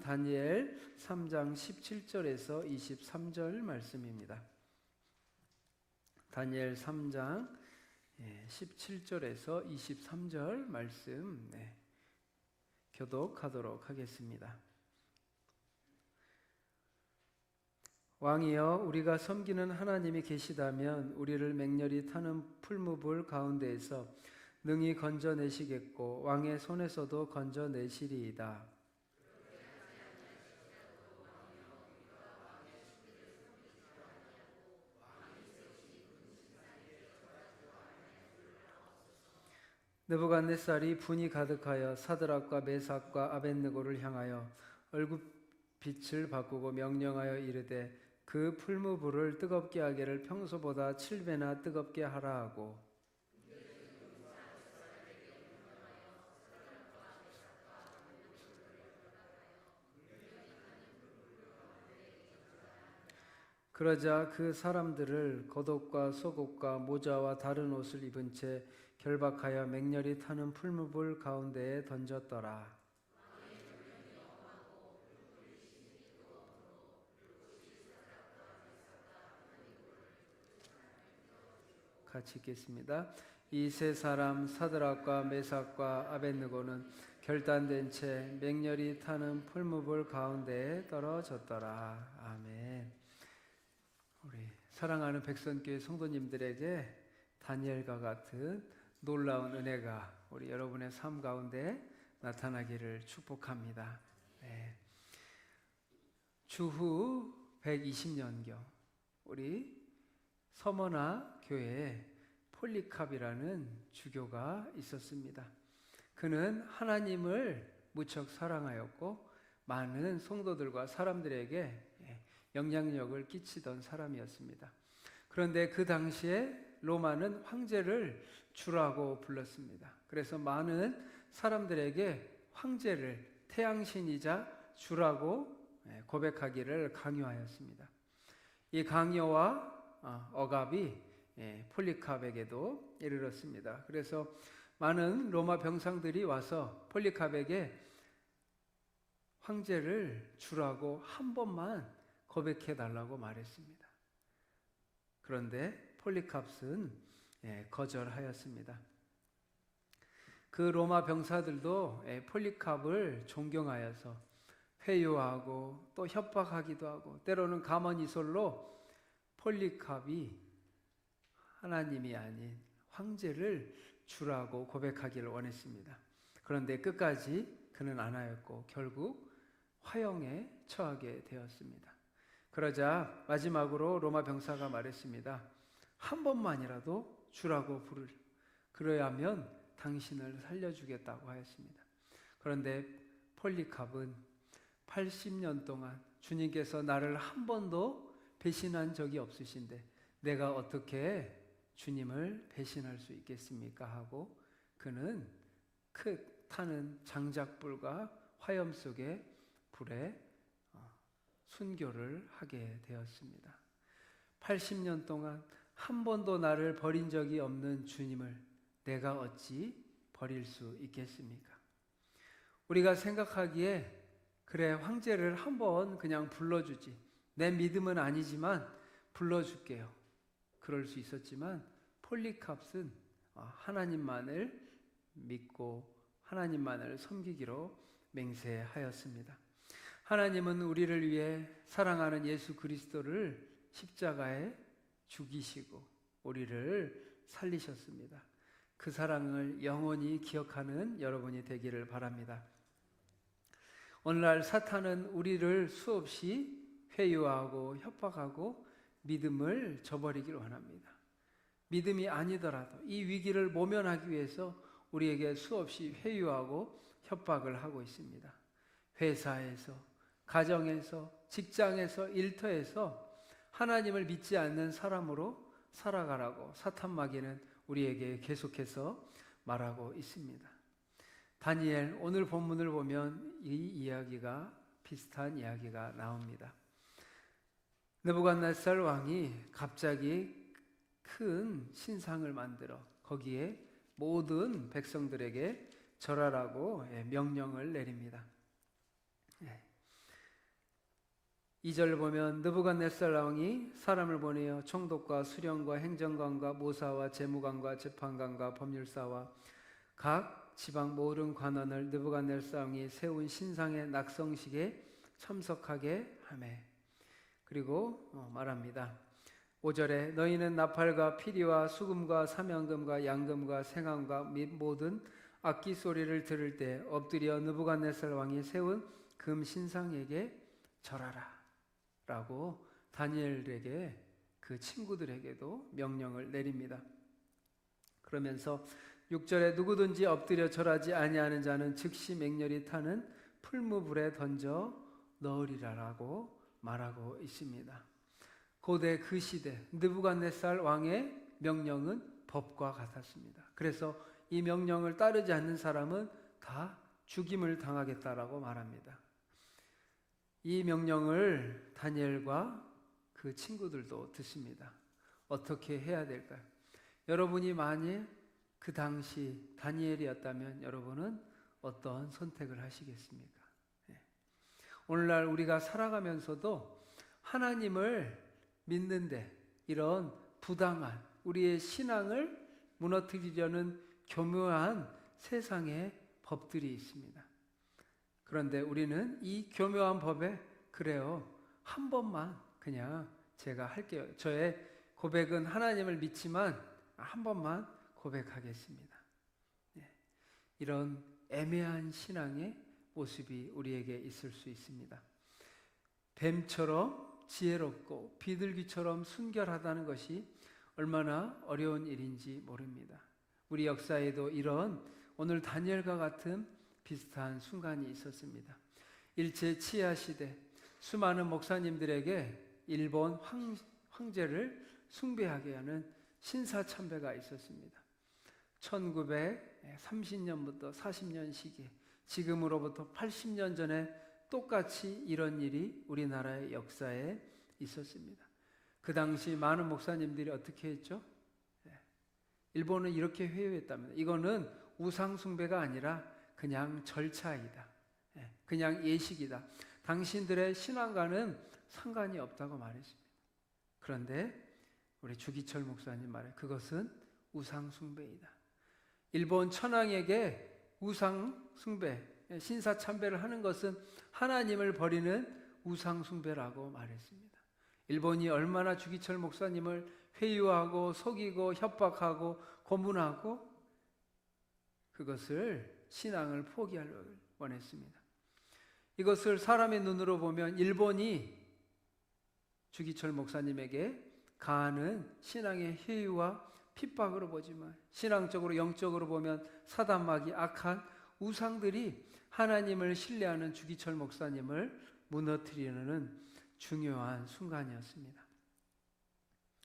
다니엘 3장 17절에서 23절 말씀입니다. 다니엘 3장 17절에서 23절 말씀 교독하도록 하겠습니다. 왕이여, 우리가 섬기는 하나님이 계시다면 우리를 맹렬히 타는 풀무불 가운데에서 능히 건져내시겠고 왕의 손에서도 건져내시리이다. 느부갓네살이 분이 가득하여 사드락과 메삭과 아벳느고를 향하여 얼굴빛을 바꾸고 명령하여 이르되 그 풀무불을 뜨겁게 하기를 평소보다 7배나 뜨겁게 하라 하고, 그러자 그 사람들을 겉옷과 속옷과 모자와 다른 옷을 입은 채 결박하여 맹렬히 타는 풀무불 가운데에 던졌더라. 같이 읽겠습니다. 이 세 사람 사드락과 메삭과 아벳느고는 결단된 채 맹렬히 타는 풀무불 가운데에 떨어졌더라. 아멘. 우리 사랑하는 백선교회 성도님들에게 다니엘과 같은 놀라운 은혜가 우리 여러분의 삶 가운데 나타나기를 축복합니다. 주후 120년경 우리 서머나 교회에 폴리캅이라는 주교가 있었습니다. 그는 하나님을 무척 사랑하였고 많은 성도들과 사람들에게 영향력을 끼치던 사람이었습니다. 그런데 그 당시에 로마는 황제를 주라고 불렀습니다. 그래서 많은 사람들에게 황제를 태양신이자 주라고 고백하기를 강요하였습니다. 이 강요와 억압이 폴리캅에게도 이르렀습니다. 그래서 많은 로마 병상들이 와서 폴리캅에게 황제를 주라고 한 번만 고백해 달라고 말했습니다. 그런데 폴리캅은 거절하였습니다. 그 로마 병사들도 폴리캅을 존경하여서 회유하고 또 협박하기도 하고 때로는 가만히솔로 폴리캅이 하나님이 아닌 황제를 주라고 고백하기를 원했습니다. 그런데 끝까지 그는 안 하였고 결국 화형에 처하게 되었습니다. 그러자 마지막으로 로마 병사가 말했습니다. 한 번만이라도 주라고 그래야면 당신을 살려주겠다고 하였습니다. 그런데 폴리캅은 80년 동안 주님께서 나를 한 번도 배신한 적이 없으신데 내가 어떻게 주님을 배신할 수 있겠습니까? 하고 그는 타는 장작불과 화염 속에 불에 순교를 하게 되었습니다. 80년 동안 한 번도 나를 버린 적이 없는 주님을 내가 어찌 버릴 수 있겠습니까? 우리가 생각하기에 그래, 황제를 한번 그냥 불러주지, 내 믿음은 아니지만 불러줄게요, 그럴 수 있었지만 폴리캅은 하나님만을 믿고 하나님만을 섬기기로 맹세하였습니다. 하나님은 우리를 위해 사랑하는 예수 그리스도를 십자가에 죽이시고 우리를 살리셨습니다. 그 사랑을 영원히 기억하는 여러분이 되기를 바랍니다. 오늘날 사탄은 우리를 수없이 회유하고 협박하고 믿음을 저버리기를 원합니다. 믿음이 아니더라도 이 위기를 모면하기 위해서 우리에게 수없이 회유하고 협박을 하고 있습니다. 회사에서, 가정에서, 직장에서, 일터에서 하나님을 믿지 않는 사람으로 살아가라고 사탄 마귀는 우리에게 계속해서 말하고 있습니다. 다니엘 오늘 본문을 보면 이 이야기가 비슷한 이야기가 나옵니다. 느부갓네살 왕이 갑자기 큰 신상을 만들어 거기에 모든 백성들에게 절하라고 명령을 내립니다. 2절 보면 느부갓네살 왕이 사람을 보내어 총독과 수령과 행정관과 모사와 재무관과 재판관과 법률사와 각 지방 모든 관원을 느부갓네살 왕이 세운 신상의 낙성식에 참석하게 하매. 그리고 말합니다. 5절에 너희는 나팔과 피리와 수금과 사명금과 양금과 생황과 및 모든 악기 소리를 들을 때 엎드려 느부갓네살 왕이 세운 금 신상에게 절하라 라고 다니엘에게 그 친구들에게도 명령을 내립니다. 그러면서 6절에 누구든지 엎드려 절하지 아니하는 자는 즉시 맹렬히 타는 풀무불에 던져 넣으리라라고 말하고 있습니다. 고대 그 시대 느부갓네살 왕의 명령은 법과 같았습니다. 그래서 이 명령을 따르지 않는 사람은 다 죽임을 당하겠다라고 말합니다. 이 명령을 다니엘과 그 친구들도 듣습니다. 어떻게 해야 될까요? 여러분이 만일 그 당시 다니엘이었다면 여러분은 어떤 선택을 하시겠습니까? 오늘날 우리가 살아가면서도 하나님을 믿는데 이런 부당한 우리의 신앙을 무너뜨리려는 교묘한 세상의 법들이 있습니다. 그런데 우리는 이 교묘한 법에 그래요, 한 번만 그냥 제가 할게요. 저의 고백은 하나님을 믿지만 한 번만 고백하겠습니다. 이런 애매한 신앙의 모습이 우리에게 있을 수 있습니다. 뱀처럼 지혜롭고 비둘기처럼 순결하다는 것이 얼마나 어려운 일인지 모릅니다. 우리 역사에도 이런 오늘 다니엘과 같은 비슷한 순간이 있었습니다. 일제 치하 시대 수많은 목사님들에게 일본 황제를 숭배하게 하는 신사참배가 있었습니다. 1930년부터 40년 시기, 지금으로부터 80년 전에 똑같이 이런 일이 우리나라의 역사에 있었습니다. 그 당시 많은 목사님들이 어떻게 했죠? 일본은 이렇게 회유했답니다. 이거는 우상 숭배가 아니라 그냥 절차이다. 그냥 예식이다. 당신들의 신앙과는 상관이 없다고 말했습니다. 그런데 우리 주기철 목사님 말에 그것은 우상 숭배이다. 일본 천황에게 우상 숭배, 신사 참배를 하는 것은 하나님을 버리는 우상 숭배라고 말했습니다. 일본이 얼마나 주기철 목사님을 회유하고 속이고 협박하고 고문하고 그것을 신앙을 포기하려고 원했습니다. 이것을 사람의 눈으로 보면 일본이 주기철 목사님에게 가하는 신앙의 회유와 핍박으로 보지만 신앙적으로 영적으로 보면 사단마귀 악한 우상들이 하나님을 신뢰하는 주기철 목사님을 무너뜨리는 중요한 순간이었습니다.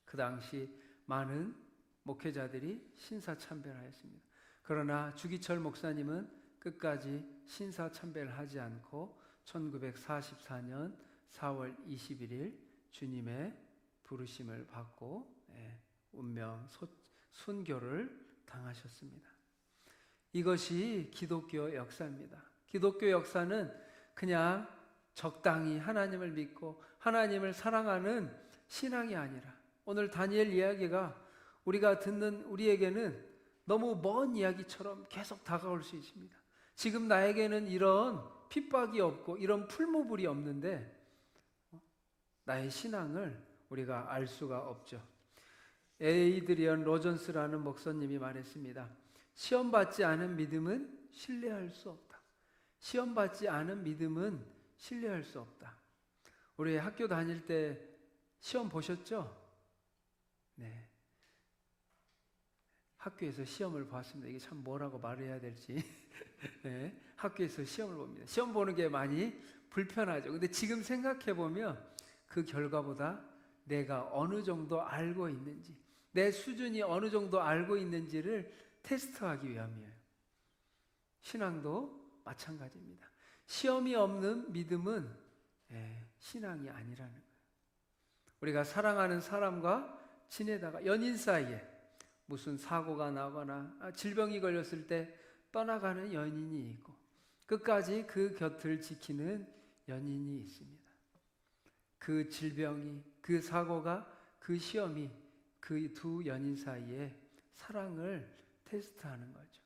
그 당시 많은 목회자들이 신사참배를 하였습니다. 그러나 주기철 목사님은 끝까지 신사참배를 하지 않고 1944년 4월 21일 주님의 부르심을 받고 운명 순교를 당하셨습니다. 이것이 기독교 역사입니다. 기독교 역사는 그냥 적당히 하나님을 믿고 하나님을 사랑하는 신앙이 아니라 오늘 다니엘 이야기가 우리가 듣는 우리에게는 너무 먼 이야기처럼 계속 다가올 수 있습니다. 지금 나에게는 이런 핍박이 없고 이런 풀무불이 없는데 나의 신앙을 우리가 알 수가 없죠. 에이드리언 로전스라는 목사님이 말했습니다. 시험받지 않은 믿음은 신뢰할 수 없다. 시험받지 않은 믿음은 신뢰할 수 없다. 우리 학교 다닐 때 시험 보셨죠? 네. 학교에서 시험을 봤습니다. 이게 참 뭐라고 말해야 될지. 네. 학교에서 시험을 봅니다. 시험 보는 게 많이 불편하죠. 근데 지금 생각해 보면 그 결과보다 내가 어느 정도 알고 있는지, 내 수준이 어느 정도 알고 있는지를 테스트하기 위함이에요. 신앙도 마찬가지입니다. 시험이 없는 믿음은 신앙이 아니라는 거예요. 우리가 사랑하는 사람과 지내다가 연인 사이에 무슨 사고가 나거나 질병이 걸렸을 때 떠나가는 연인이 있고 끝까지 그 곁을 지키는 연인이 있습니다. 그 질병이, 그 사고가, 그 시험이 그 두 연인 사이에 사랑을 테스트하는 거죠.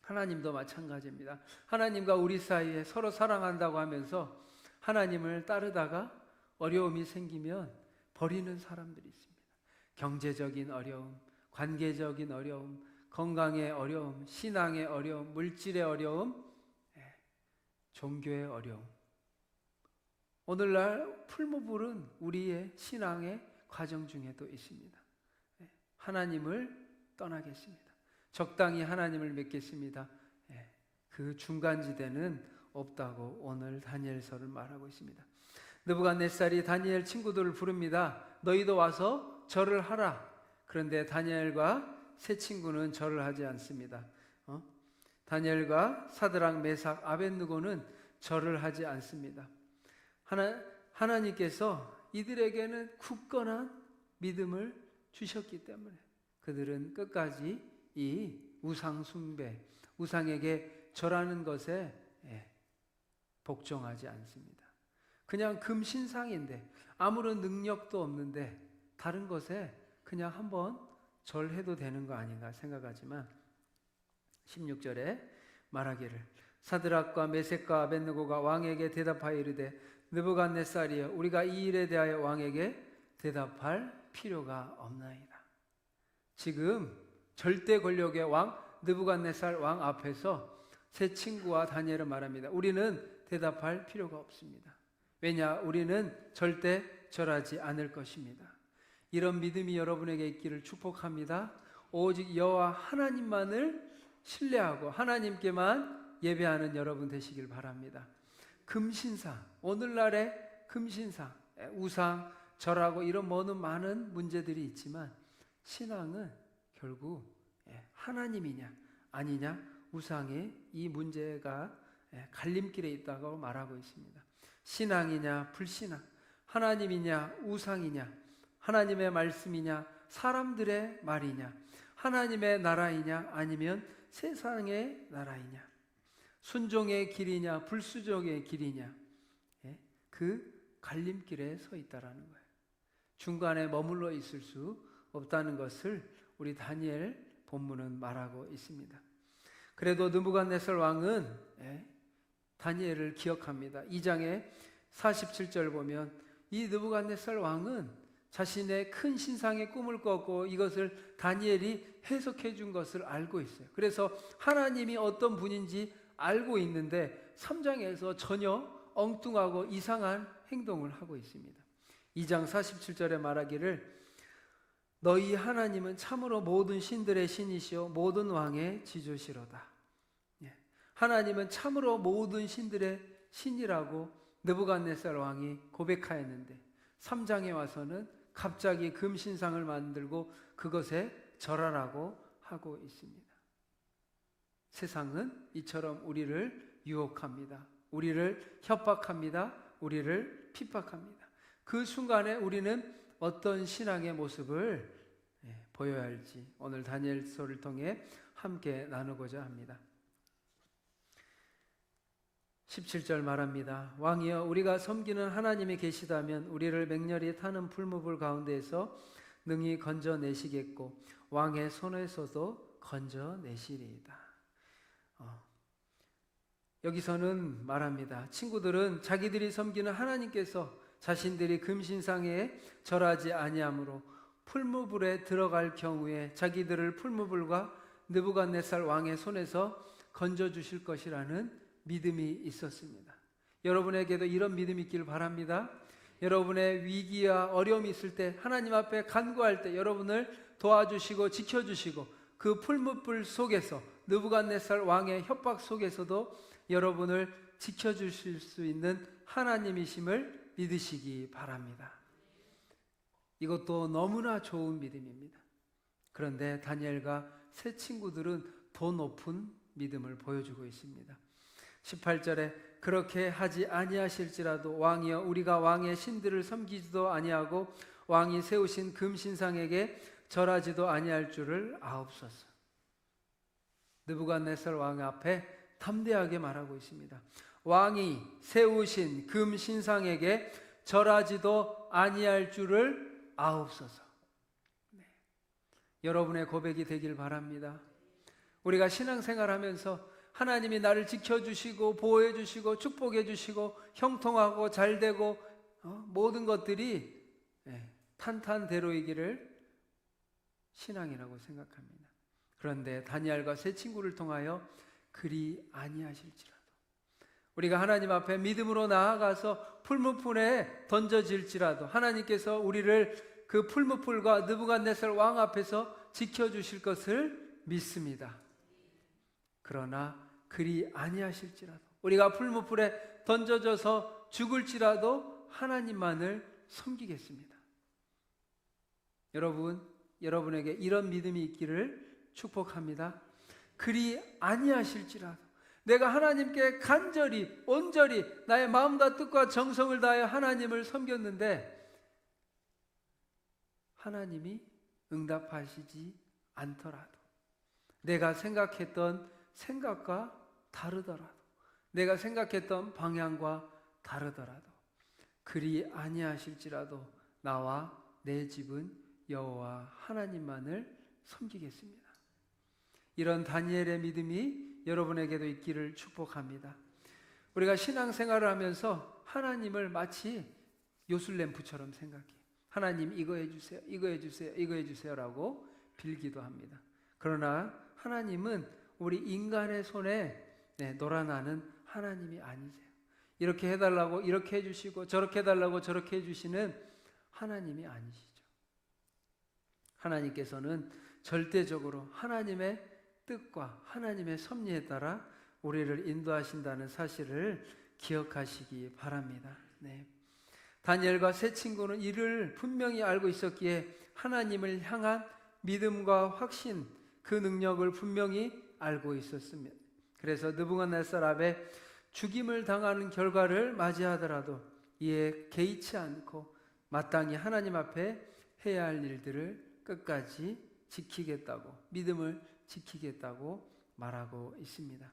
하나님도 마찬가지입니다. 하나님과 우리 사이에 서로 사랑한다고 하면서 하나님을 따르다가 어려움이 생기면 버리는 사람들이 있습니다. 경제적인 어려움, 관계적인 어려움, 건강의 어려움, 신앙의 어려움, 물질의 어려움, 종교의 어려움. 오늘날 풀무불은 우리의 신앙의 과정 중에도 있습니다. 하나님을 떠나겠습니다. 적당히 하나님을 믿겠습니다. 그 중간지대는 없다고 오늘 다니엘서를 말하고 있습니다. 느부갓네살이 다니엘 친구들을 부릅니다. 너희도 와서 절을 하라. 그런데 다니엘과 세 친구는 절을 하지 않습니다. 다니엘과 사드락, 메삭, 아벳느고는 절을 하지 않습니다. 하나님께서 이들에게는 굳건한 믿음을 주셨기 때문에 그들은 끝까지 이 우상 숭배, 우상에게 절하는 것에 복종하지 않습니다. 그냥 금신상인데 아무런 능력도 없는데 다른 것에 그냥 한번 절해도 되는 거 아닌가 생각하지만 16절에 말하기를 사드락과 메섹과 아벳느고가 왕에게 대답하여 이르되 느부갓네살이여 우리가 이 일에 대하여 왕에게 대답할 필요가 없나이다. 지금 절대 권력의 왕 느부갓네살 왕 앞에서 세 친구와 다니엘은 말합니다. 우리는 대답할 필요가 없습니다. 왜냐? 우리는 절대 절하지 않을 것입니다. 이런 믿음이 여러분에게 있기를 축복합니다. 오직 여호와 하나님만을 신뢰하고 하나님께만 예배하는 여러분 되시길 바랍니다. 금신상, 오늘날의 금신상, 우상, 절하고 이런 많은 문제들이 있지만 신앙은 결국 하나님이냐 아니냐 우상의 이 문제가 갈림길에 있다고 말하고 있습니다. 신앙이냐 불신앙, 하나님이냐 우상이냐, 하나님의 말씀이냐 사람들의 말이냐, 하나님의 나라이냐 아니면 세상의 나라이냐, 순종의 길이냐 불순종의 길이냐, 그 갈림길에 서 있다라는 거예요. 중간에 머물러 있을 수 없다는 것을 우리 다니엘 본문은 말하고 있습니다. 그래도 느부갓네살 왕은 다니엘을 기억합니다. 2장에 47절 보면 이 느부갓네살 왕은 자신의 큰 신상의 꿈을 꿨고 이것을 다니엘이 해석해 준 것을 알고 있어요. 그래서 하나님이 어떤 분인지 알고 있는데 3장에서 전혀 엉뚱하고 이상한 행동을 하고 있습니다. 2장 47절에 말하기를 너희 하나님은 참으로 모든 신들의 신이시오 모든 왕의 지주시로다. 하나님은 참으로 모든 신들의 신이라고 느부갓네살 왕이 고백하였는데 3장에 와서는 갑자기 금신상을 만들고 그것에 절하라고 하고 있습니다. 세상은 이처럼 우리를 유혹합니다. 우리를 협박합니다. 우리를 핍박합니다. 그 순간에 우리는 어떤 신앙의 모습을 보여야 할지 오늘 다니엘서를 통해 함께 나누고자 합니다. 17절 말합니다. 왕이여 우리가 섬기는 하나님이 계시다면 우리를 맹렬히 타는 풀무불 가운데에서 능히 건져내시겠고 왕의 손에서도 건져내시리이다. 여기서는 말합니다. 친구들은 자기들이 섬기는 하나님께서 자신들이 금신상에 절하지 아니하므로 풀무불에 들어갈 경우에 자기들을 풀무불과 느부갓네살 왕의 손에서 건져주실 것이라는 믿음이 있었습니다. 여러분에게도 이런 믿음이 있기를 바랍니다. 여러분의 위기와 어려움이 있을 때 하나님 앞에 간구할 때 여러분을 도와주시고 지켜주시고 그 풀무불 속에서 느부갓네살 왕의 협박 속에서도 여러분을 지켜주실 수 있는 하나님이심을 믿으시기 바랍니다. 이것도 너무나 좋은 믿음입니다. 그런데 다니엘과 세 친구들은 더 높은 믿음을 보여주고 있습니다. 18절에 그렇게 하지 아니하실지라도 왕이여 우리가 왕의 신들을 섬기지도 아니하고 왕이 세우신 금신상에게 절하지도 아니할 줄을 아옵소서. 느부갓네살 왕 앞에 담대하게 말하고 있습니다. 왕이 세우신 금신상에게 절하지도 아니할 줄을 아옵소서. 네. 여러분의 고백이 되길 바랍니다. 우리가 신앙생활하면서 하나님이 나를 지켜주시고 보호해주시고 축복해주시고 형통하고 잘되고 모든 것들이 탄탄대로이기를 신앙이라고 생각합니다. 그런데 다니엘과 세 친구를 통하여 그리 아니하실지라도 우리가 하나님 앞에 믿음으로 나아가서 풀무풀에 던져질지라도 하나님께서 우리를 그 풀무풀과 느부갓네살 왕 앞에서 지켜주실 것을 믿습니다. 그러나 그리 아니하실지라도 우리가 풀무풀에 던져져서 죽을지라도 하나님만을 섬기겠습니다. 여러분에게 이런 믿음이 있기를 축복합니다. 그리 아니하실지라도 내가 하나님께 간절히 온전히 나의 마음과 뜻과 정성을 다하여 하나님을 섬겼는데 하나님이 응답하시지 않더라도 내가 생각했던 생각과 다르더라도 내가 생각했던 방향과 다르더라도 그리 아니하실지라도 나와 내 집은 여호와 하나님만을 섬기겠습니다. 이런 다니엘의 믿음이 여러분에게도 있기를 축복합니다. 우리가 신앙생활을 하면서 하나님을 마치 요술램프처럼 생각해. 하나님 이거 해주세요, 이거 해주세요, 이거 해주세요라고 빌기도 합니다. 그러나 하나님은 우리 인간의 손에 놀아나는 하나님이 아니세요. 이렇게 해달라고 이렇게 해주시고 저렇게 해달라고 저렇게 해주시는 하나님이 아니시죠. 하나님께서는 절대적으로 하나님의 뜻과 하나님의 섭리에 따라 우리를 인도하신다는 사실을 기억하시기 바랍니다. 네. 다니엘과 세 친구는 이를 분명히 알고 있었기에 하나님을 향한 믿음과 확신, 그 능력을 분명히 알고 있었습니다. 그래서 느부갓네살 앞에 죽임을 당하는 결과를 맞이하더라도 이에 개의치 않고 마땅히 하나님 앞에 해야 할 일들을 끝까지 지키겠다고, 믿음을 지키겠다고 말하고 있습니다.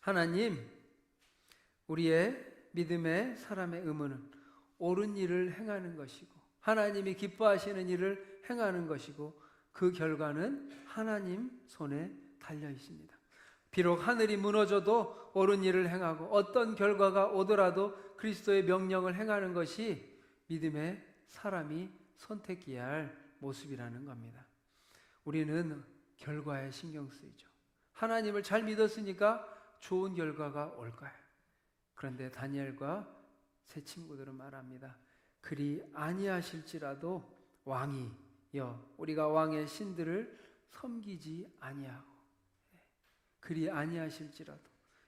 하나님, 우리의 믿음의 사람의 의무는 옳은 일을 행하는 것이고 하나님이 기뻐하시는 일을 행하는 것이고 그 결과는 하나님 손에 달려 있습니다. 비록 하늘이 무너져도 옳은 일을 행하고 어떤 결과가 오더라도 그리스도의 명령을 행하는 것이 믿음의 사람이 선택해야 할 모습이라는 겁니다. 우리는 결과에 신경 쓰이죠. 하나님을 잘 믿었으니까 좋은 결과가 올 거예요. 그런데 다니엘과 세 친구들은 말합니다. 그리 아니하실지라도 왕이여 우리가 왕의 신들을 섬기지 아니하고 그리 아니하실지라도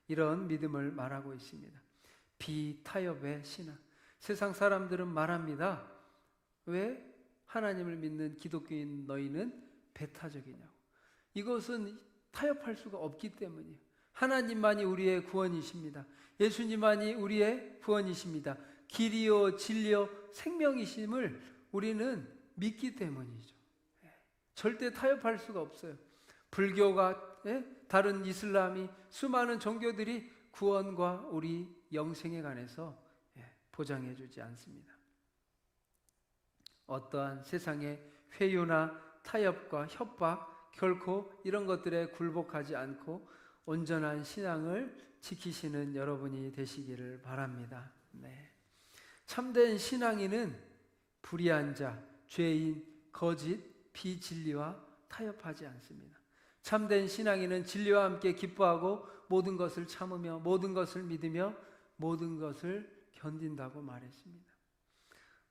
이런 믿음을 말하고 있습니다. 비타협의 신앙. 세상 사람들은 말합니다. 왜 하나님을 믿는 기독교인 너희는 배타적이냐고. 이것은 타협할 수가 없기 때문이에요. 하나님만이 우리의 구원이십니다. 예수님만이 우리의 구원이십니다. 길이요 진리요 생명이심을 우리는 믿기 때문이죠. 절대 타협할 수가 없어요. 불교가 다른 이슬람이 수많은 종교들이 구원과 우리 영생에 관해서 보장해 주지 않습니다. 어떠한 세상의 회유나 타협과 협박 결코 이런 것들에 굴복하지 않고 온전한 신앙을 지키시는 여러분이 되시기를 바랍니다. 네. 참된 신앙인은 불의한 자, 죄인, 거짓, 비진리와 타협하지 않습니다. 참된 신앙인은 진리와 함께 기뻐하고 모든 것을 참으며 모든 것을 믿으며 모든 것을 견딘다고 말했습니다.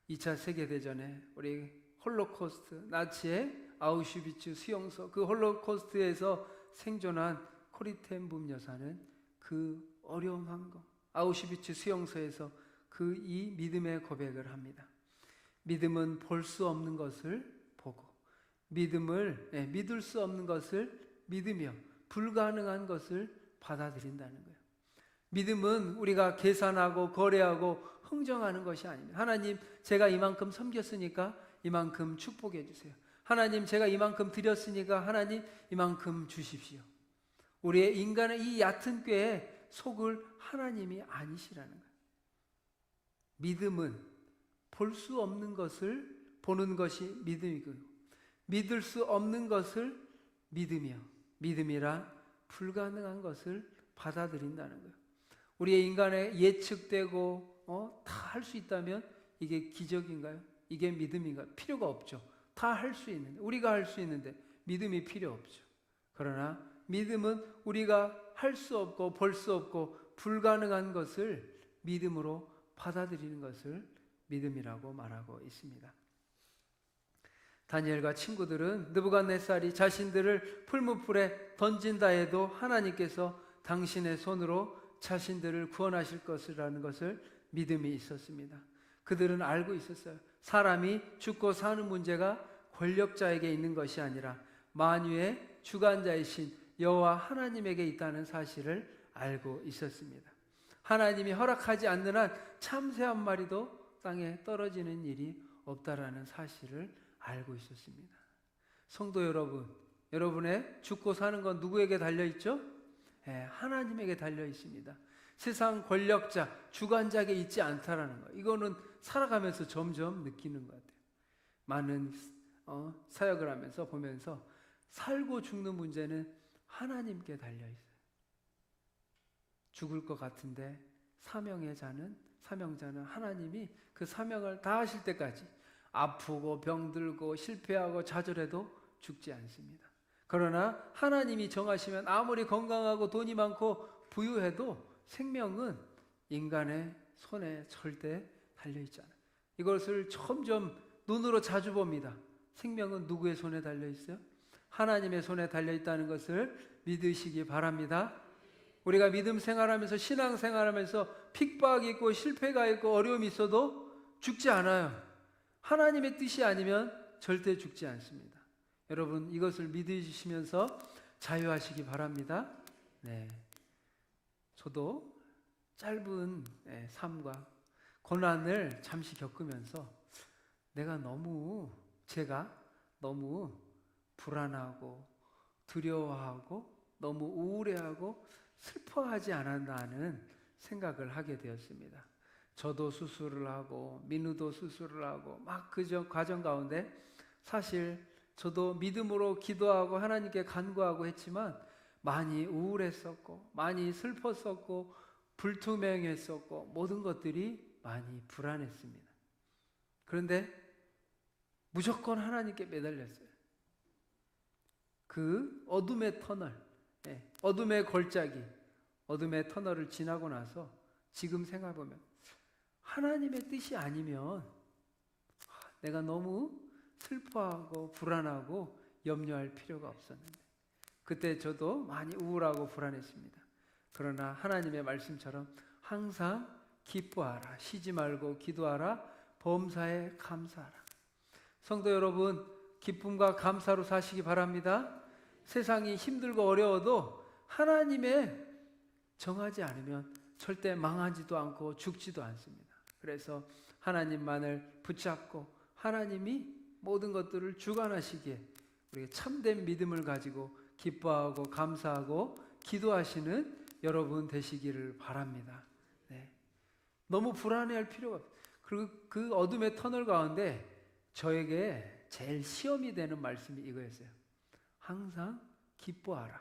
2차 세계대전에 우리 홀로코스트, 나치의 아우슈비츠 수용소, 그 홀로코스트에서 생존한 코리텐붐 여사는 그 어려움한 거, 아우슈비츠 수용소에서 그 이 믿음의 고백을 합니다. 믿음은 볼 수 없는 것을 보고 믿을 수 없는 것을 믿으며 불가능한 것을 받아들인다는 거예요. 믿음은 우리가 계산하고 거래하고 흥정하는 것이 아닙니다. 하나님, 제가 이만큼 섬겼으니까 이만큼 축복해 주세요. 하나님, 제가 이만큼 드렸으니까 하나님 이만큼 주십시오. 우리의 인간의 이 얕은 꾀에 속을 하나님이 아니시라는 거예요. 믿음은 볼 수 없는 것을 보는 것이 믿음이고, 믿을 수 없는 것을 믿으며, 믿음이란 불가능한 것을 받아들인다는 거예요. 우리의 인간의 예측되고 다 할 수 있다면 이게 기적인가요? 이게 믿음인가요? 필요가 없죠. 다 할 수 있는데, 우리가 할 수 있는데 믿음이 필요 없죠. 그러나 믿음은 우리가 할 수 없고 볼 수 없고 불가능한 것을 믿음으로 받아들이는 것을 믿음이라고 말하고 있습니다. 다니엘과 친구들은 느부갓네살이 자신들을 풀무불에 던진다 해도 하나님께서 당신의 손으로 자신들을 구원하실 것이라는 것을 믿음이 있었습니다. 그들은 알고 있었어요. 사람이 죽고 사는 문제가 권력자에게 있는 것이 아니라 만유의 주관자이신 여호와 하나님에게 있다는 사실을 알고 있었습니다. 하나님이 허락하지 않는 한 참새 한 마리도 땅에 떨어지는 일이 없다라는 사실을 알고 있었습니다. 성도 여러분, 여러분의 죽고 사는 건 누구에게 달려있죠? 하나님에게 달려있습니다. 세상 권력자, 주관자에게 있지 않다라는 거, 이거는 살아가면서 점점 느끼는 것 같아요. 많은 사역을 하면서 보면서 살고 죽는 문제는 하나님께 달려있어요. 죽을 것 같은데 사명자는 하나님이 그 사명을 다 하실 때까지 아프고 병들고 실패하고 좌절해도 죽지 않습니다. 그러나 하나님이 정하시면 아무리 건강하고 돈이 많고 부유해도 생명은 인간의 손에 절대 달려있지 않아요. 이것을 점점 눈으로 자주 봅니다. 생명은 누구의 손에 달려있어요? 하나님의 손에 달려있다는 것을 믿으시기 바랍니다. 우리가 믿음 생활하면서 신앙 생활하면서 핍박이 있고 실패가 있고 어려움이 있어도 죽지 않아요. 하나님의 뜻이 아니면 절대 죽지 않습니다. 여러분 이것을 믿으시면서 자유하시기 바랍니다. 네, 저도 짧은 삶과 고난을 잠시 겪으면서 제가 너무 불안하고 두려워하고 너무 우울해하고 슬퍼하지 않았나는 생각을 하게 되었습니다. 저도 수술을 하고 민우도 수술을 하고 막 그 과정 가운데 사실 저도 믿음으로 기도하고 하나님께 간구하고 했지만 많이 우울했었고 많이 슬펐었고 불투명했었고 모든 것들이 많이 불안했습니다. 그런데 무조건 하나님께 매달렸어요. 그 어둠의 터널, 어둠의 골짜기, 어둠의 터널을 지나고 나서 지금 생각해보면 하나님의 뜻이 아니면 내가 너무 슬퍼하고 불안하고 염려할 필요가 없었는데 그때 저도 많이 우울하고 불안했습니다. 그러나 하나님의 말씀처럼 항상 기뻐하라, 쉬지 말고 기도하라, 범사에 감사하라. 성도 여러분, 기쁨과 감사로 사시기 바랍니다. 세상이 힘들고 어려워도 하나님의 정하지 않으면 절대 망하지도 않고 죽지도 않습니다. 그래서 하나님만을 붙잡고 하나님이 모든 것들을 주관하시기에 우리가 참된 믿음을 가지고 기뻐하고 감사하고 기도하시는 여러분 되시기를 바랍니다. 네. 너무 불안해할 필요가 없어요. 그리고 그 어둠의 터널 가운데 저에게 제일 시험이 되는 말씀이 이거였어요. 항상 기뻐하라.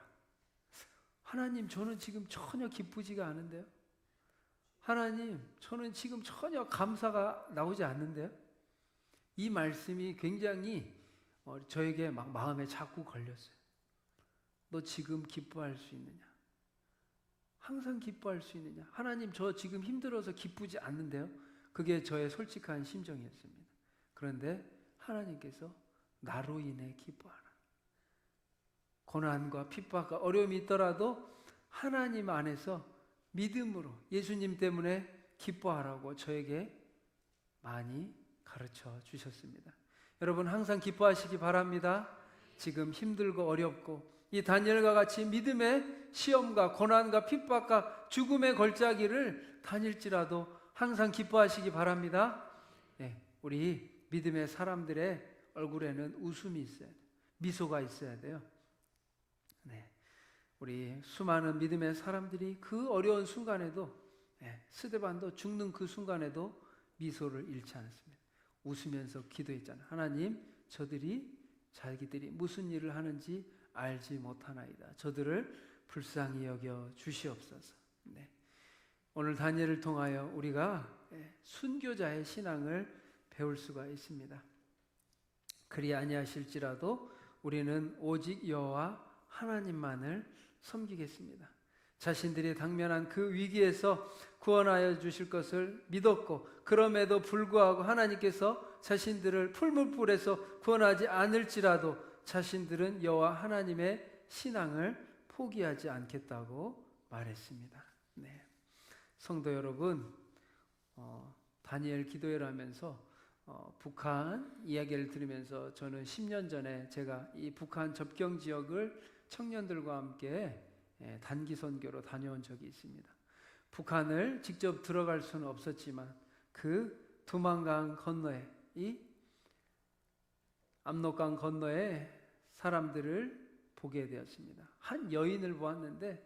하나님, 저는 지금 전혀 기쁘지가 않은데요. 하나님, 저는 지금 전혀 감사가 나오지 않는데요. 이 말씀이 굉장히 저에게 막 마음에 자꾸 걸렸어요. 너 지금 기뻐할 수 있느냐? 항상 기뻐할 수 있느냐? 하나님, 저 지금 힘들어서 기쁘지 않는데요. 그게 저의 솔직한 심정이었습니다. 그런데 하나님께서 나로 인해 기뻐하라. 고난과 핍박과 어려움이 있더라도 하나님 안에서 믿음으로 예수님 때문에 기뻐하라고 저에게 많이 가르쳐 주셨습니다. 여러분 항상 기뻐하시기 바랍니다. 지금 힘들고 어렵고 이 다니엘과 같이 믿음의 시험과 고난과 핍박과 죽음의 골짜기를 다닐지라도 항상 기뻐하시기 바랍니다. 네, 우리 믿음의 사람들의 얼굴에는 웃음이 있어야 돼요. 미소가 있어야 돼요. 네, 우리 수많은 믿음의 사람들이 그 어려운 순간에도 스데반도 죽는 그 순간에도 미소를 잃지 않았습니다. 웃으면서 기도했잖아요. 하나님, 저들이 자기들이 무슨 일을 하는지 알지 못하나이다. 저들을 불쌍히 여겨 주시옵소서. 네. 오늘 다니엘을 통하여 우리가 순교자의 신앙을 배울 수가 있습니다. 그리 아니하실지라도 우리는 오직 여호와 하나님만을 섬기겠습니다. 자신들이 당면한 그 위기에서 구원하여 주실 것을 믿었고, 그럼에도 불구하고 하나님께서 자신들을 풀무불에서 구원하지 않을지라도 자신들은 여호와 하나님의 신앙을 포기하지 않겠다고 말했습니다. 네. 성도 여러분, 다니엘 기도회를 하면서 북한 이야기를 들으면서 저는 10년 전에 제가 이 북한 접경 지역을 청년들과 함께 단기 선교로 다녀온 적이 있습니다. 북한을 직접 들어갈 수는 없었지만 그 두만강 건너에, 이 압록강 건너에 사람들을 보게 되었습니다. 한 여인을 보았는데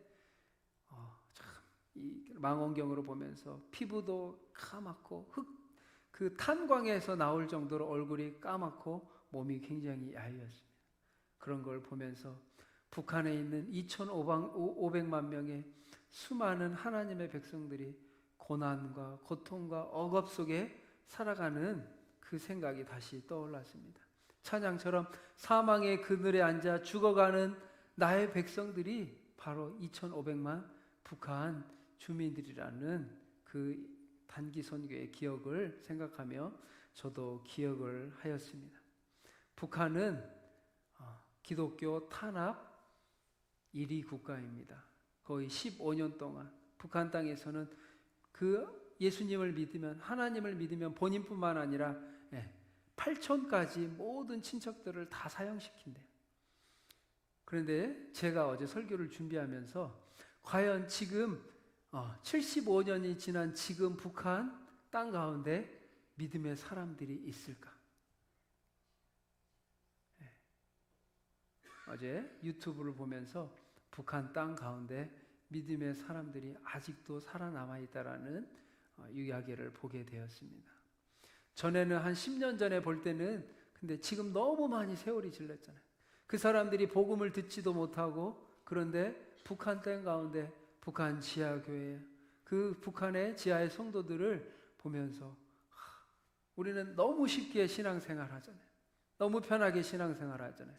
참 이 망원경으로 보면서 피부도 까맣고 그 탄광에서 나올 정도로 얼굴이 까맣고 몸이 굉장히 야위었습니다. 그런 걸 보면서 북한에 있는 2,500만 명의 수많은 하나님의 백성들이 고난과 고통과 억압 속에 살아가는 그 생각이 다시 떠올랐습니다. 찬양처럼 사망의 그늘에 앉아 죽어가는 나의 백성들이 바로 2,500만 북한 주민들이라는 그 단기 선교의 기억을 생각하며 저도 기억을 하였습니다. 북한은 기독교 탄압 1위 국가입니다. 거의 15년 동안 북한 땅에서는 그 예수님을 믿으면, 하나님을 믿으면 본인뿐만 아니라 8촌까지 모든 친척들을 다 사형시킨대요. 그런데 제가 어제 설교를 준비하면서 과연 지금 75년이 지난 지금 북한 땅 가운데 믿음의 사람들이 있을까? 어제 유튜브를 보면서 북한 땅 가운데 믿음의 사람들이 아직도 살아남아 있다라는 이야기를 보게 되었습니다. 전에는 한 10년 전에 볼 때는, 근데 지금 너무 많이 세월이 질렀잖아요. 그 사람들이 복음을 듣지도 못하고, 그런데 북한 땅 가운데 북한 지하교회, 그 북한의 지하의 성도들을 보면서 우리는 너무 쉽게 신앙생활 하잖아요. 너무 편하게 신앙생활 하잖아요.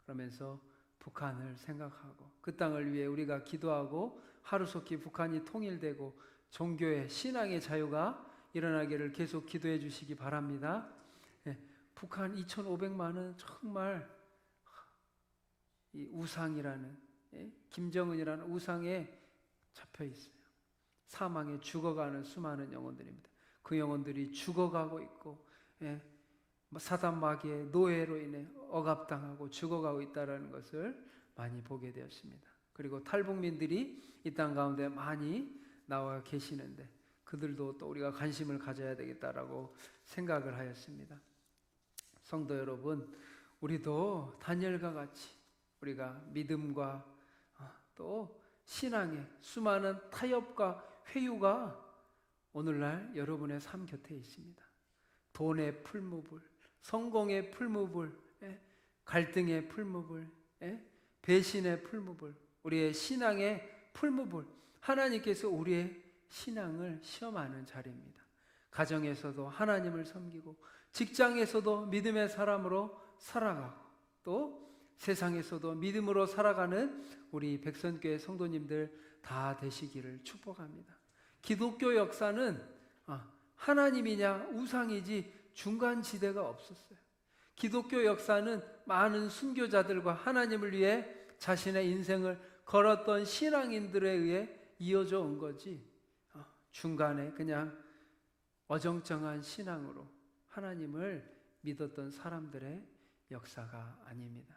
그러면서 북한을 생각하고 그 땅을 위해 우리가 기도하고 하루속히 북한이 통일되고 종교의 신앙의 자유가 일어나기를 계속 기도해 주시기 바랍니다. 북한 2,500만은 정말 이 우상이라는, 김정은이라는 우상에 잡혀 있어요. 사망에 죽어가는 수많은 영혼들입니다. 그 영혼들이 죽어가고 있고, 사단 마귀의 노예로 인해 억압당하고 죽어가고 있다는 것을 많이 보게 되었습니다. 그리고 탈북민들이 이 땅 가운데 많이 나와 계시는데 그들도 또 우리가 관심을 가져야 되겠다라고 생각을 하였습니다. 성도 여러분, 우리도 다니엘과 같이 우리가 믿음과 또 신앙의 수많은 타협과 회유가 오늘날 여러분의 삶 곁에 있습니다. 돈의 풀무불, 성공의 풀무불, 갈등의 풀무불, 배신의 풀무불, 우리의 신앙의 풀무불, 하나님께서 우리의 신앙을 시험하는 자리입니다. 가정에서도 하나님을 섬기고 직장에서도 믿음의 사람으로 살아가고 또 세상에서도 믿음으로 살아가는 우리 백선교회 성도님들 다 되시기를 축복합니다. 기독교 역사는 하나님이냐 우상이지 중간지대가 없었어요. 기독교 역사는 많은 순교자들과 하나님을 위해 자신의 인생을 걸었던 신앙인들에 의해 이어져 온 거지, 중간에 그냥 어정쩡한 신앙으로 하나님을 믿었던 사람들의 역사가 아닙니다.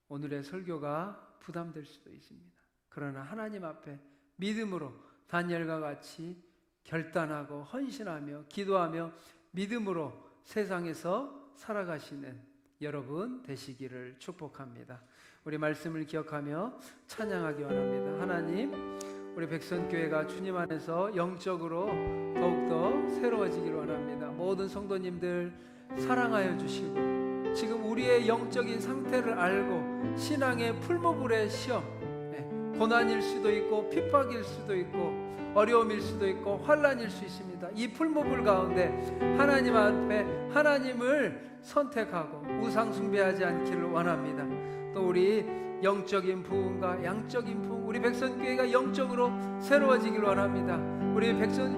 오늘의 설교가 부담될 수도 있습니다. 그러나 하나님 앞에 믿음으로 다니엘과 같이 결단하고 헌신하며 기도하며 믿음으로 세상에서 살아가시는 여러분 되시기를 축복합니다. 우리 말씀을 기억하며 찬양하기 원합니다. 하나님, 우리 백선교회가 주님 안에서 영적으로 더욱더 새로워지길 원합니다. 모든 성도님들 사랑하여 주시고, 지금 우리의 영적인 상태를 알고 신앙의 풀무불의 시험, 고난일 수도 있고 핍박일 수도 있고 어려움일 수도 있고 환난일 수 있습니다. 이 풀무불 가운데 하나님 앞에 하나님을 선택하고 우상 숭배하지 않기를 원합니다. 또 우리 영적인 부흥과 양적인 부흥, 우리 백선교회가 영적으로 새로워지길 원합니다. 우리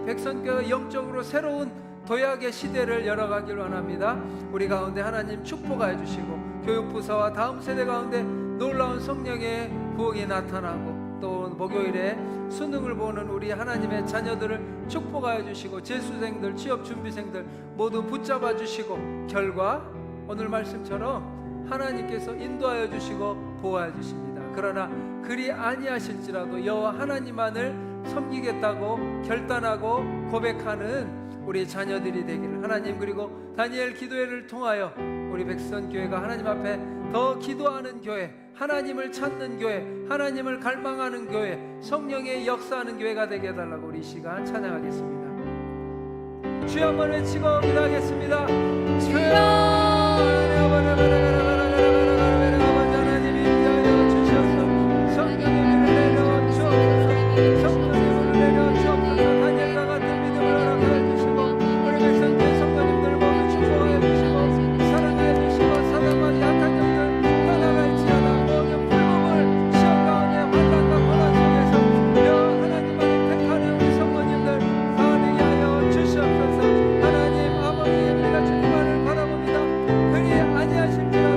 백선교회가 영적으로 새로운 도약의 시대를 열어가길 원합니다. 우리 가운데 하나님 축복하여 주시고, 교육부서와 다음 세대 가운데 놀라운 성령의 부흥이 나타나고, 또 목요일에 수능을 보는 우리 하나님의 자녀들을 축복하여 주시고, 재수생들, 취업준비생들 모두 붙잡아 주시고, 결과 오늘 말씀처럼 하나님께서 인도하여 주시고 보호하여 주십니다. 그러나 그리 아니하실지라도 여호와 하나님만을 섬기겠다고 결단하고 고백하는 우리 자녀들이 되기를, 하나님, 그리고 다니엘 기도회를 통하여 우리 백선교회가 하나님 앞에 더 기도하는 교회, 하나님을 찾는 교회, 하나님을 갈망하는 교회, 성령의 역사하는 교회가 되게 해달라고 우리 이 시간 찬양하겠습니다. 주여 한번 외치고 기도하겠습니다. 주여 하나님이 인도하여 주셔서 성령님을 내려 주옵소서, 성령님을 내려 주옵소서. 다니엘과 같은 믿음을 허락하여 주시고, 우리 백성들 성도님들 모두 축복하여 주시고 사랑하여 주시고, 사랑과 약한 영들 떠나갈지어다. 모든 불법을 시험 가운데 환난과 고난 속에서 여 하나님만을 택하는 우리 성도님들 가능히 하여 주시옵소서. 하나님 아버지, 우리가 주님만을 바라봅니다. 그리 아니하실지라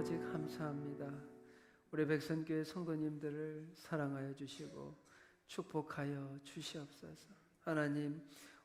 아버지 감사합니다. 우리 백선교회 성도님들을 사랑하여 주시고 축복하여 주시옵소서. 하나님,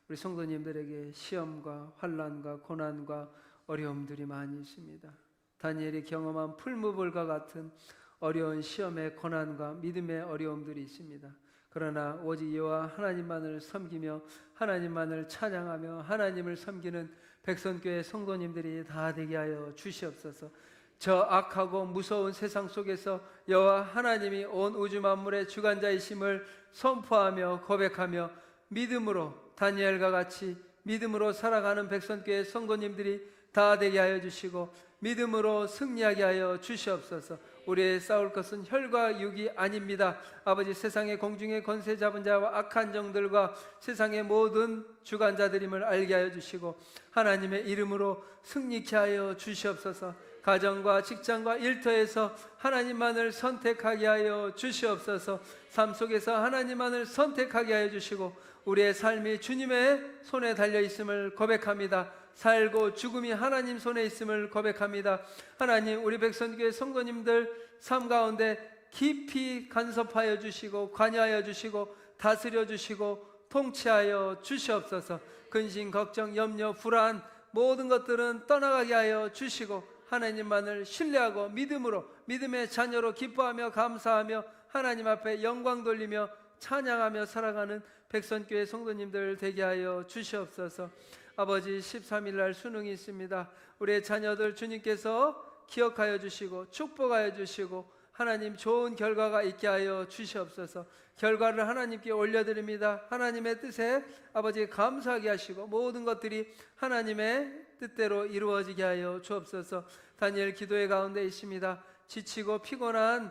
우리 성도님들에게 시험과 환난과 고난과 어려움들이 많이 있습니다. 다니엘이 경험한 풀무불과 같은 어려운 시험의 고난과 믿음의 어려움들이 있습니다. 그러나 오직 여호와 하나님만을 섬기며 하나님만을 찬양하며 하나님을 섬기는 백선교회 성도님들이 다 되게 하여 주시옵소서. 저 악하고 무서운 세상 속에서 여호와 하나님이 온 우주 만물의 주관자이심을 선포하며 고백하며 믿음으로 다니엘과 같이 믿음으로 살아가는 백선교회 성도님들이 다 되게 하여 주시고 믿음으로 승리하게 하여 주시옵소서. 우리의 싸울 것은 혈과 육이 아닙니다. 아버지, 세상의 공중의 권세 잡은 자와 악한 종들과 세상의 모든 주관자들임을 알게 하여 주시고 하나님의 이름으로 승리케 하여 주시옵소서. 가정과 직장과 일터에서 하나님만을 선택하게 하여 주시옵소서. 삶 속에서 하나님만을 선택하게 하여 주시고 우리의 삶이 주님의 손에 달려 있음을 고백합니다. 살고 죽음이 하나님 손에 있음을 고백합니다. 하나님, 우리 백선교회 성도님들 삶 가운데 깊이 간섭하여 주시고 관여하여 주시고 다스려 주시고 통치하여 주시옵소서. 근심, 걱정, 염려, 불안 모든 것들은 떠나가게 하여 주시고 하나님만을 신뢰하고 믿음으로 믿음의 자녀로 기뻐하며 감사하며 하나님 앞에 영광 돌리며 찬양하며 살아가는 백선교회 성도님들 되게 하여 주시옵소서. 아버지, 13일 날 수능이 있습니다. 우리의 자녀들 주님께서 기억하여 주시고 축복하여 주시고 하나님 좋은 결과가 있게 하여 주시옵소서. 결과를 하나님께 올려드립니다. 하나님의 뜻에 아버지 감사하게 하시고 모든 것들이 하나님의 뜻대로 이루어지게 하여 주옵소서. 다니엘 기도의 가운데 있습니다. 지치고 피곤한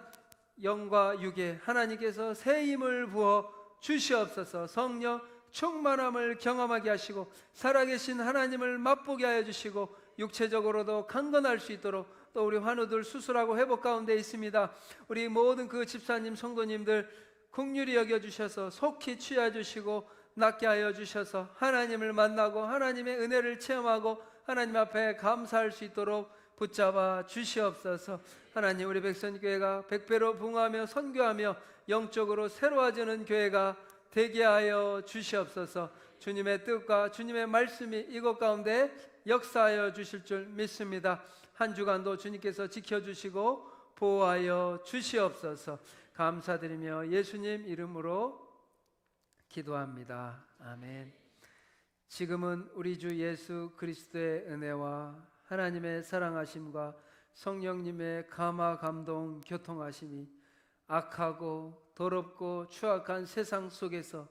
영과 육에 하나님께서 새 힘을 부어 주시옵소서. 성령 충만함을 경험하게 하시고 살아계신 하나님을 맛보게 하여 주시고 육체적으로도 강건할 수 있도록 또 우리 환우들 수술하고 회복 가운데 있습니다. 우리 모든 그 집사님 성도님들 긍휼히 여겨주셔서 속히 취해 주시고 낫게 하여 주셔서 하나님을 만나고 하나님의 은혜를 체험하고 하나님 앞에 감사할 수 있도록 붙잡아 주시옵소서. 하나님, 우리 백선교회가 백배로 부흥하며 선교하며 영적으로 새로워지는 교회가 되게 하여 주시옵소서. 주님의 뜻과 주님의 말씀이 이곳 가운데 역사하여 주실 줄 믿습니다. 한 주간도 주님께서 지켜주시고 보호하여 주시옵소서. 감사드리며 예수님 이름으로 기도합니다. 아멘. 지금은 우리 주 예수 그리스도의 은혜와 하나님의 사랑하심과 성령님의 감화 감동 교통하심이 악하고 더럽고 추악한 세상 속에서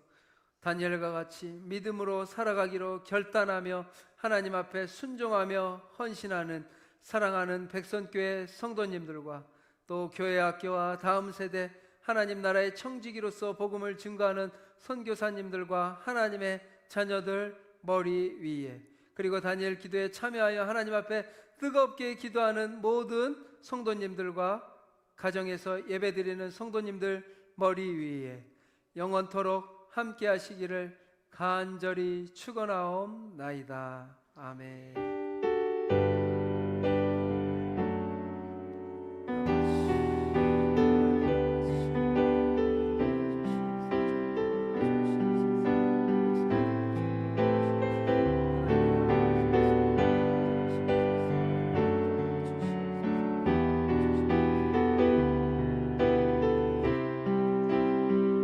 다니엘과 같이 믿음으로 살아가기로 결단하며 하나님 앞에 순종하며 헌신하는 사랑하는 백선교회 성도님들과 또 교회 학교와 다음 세대 하나님 나라의 청지기로서 복음을 증거하는 선교사님들과 하나님의 자녀들 머리 위에, 그리고 다니엘 기도에 참여하여 하나님 앞에 뜨겁게 기도하는 모든 성도님들과 가정에서 예배드리는 성도님들 머리 위에 영원토록 함께 하시기를 간절히 축원하옵나이다. 아멘.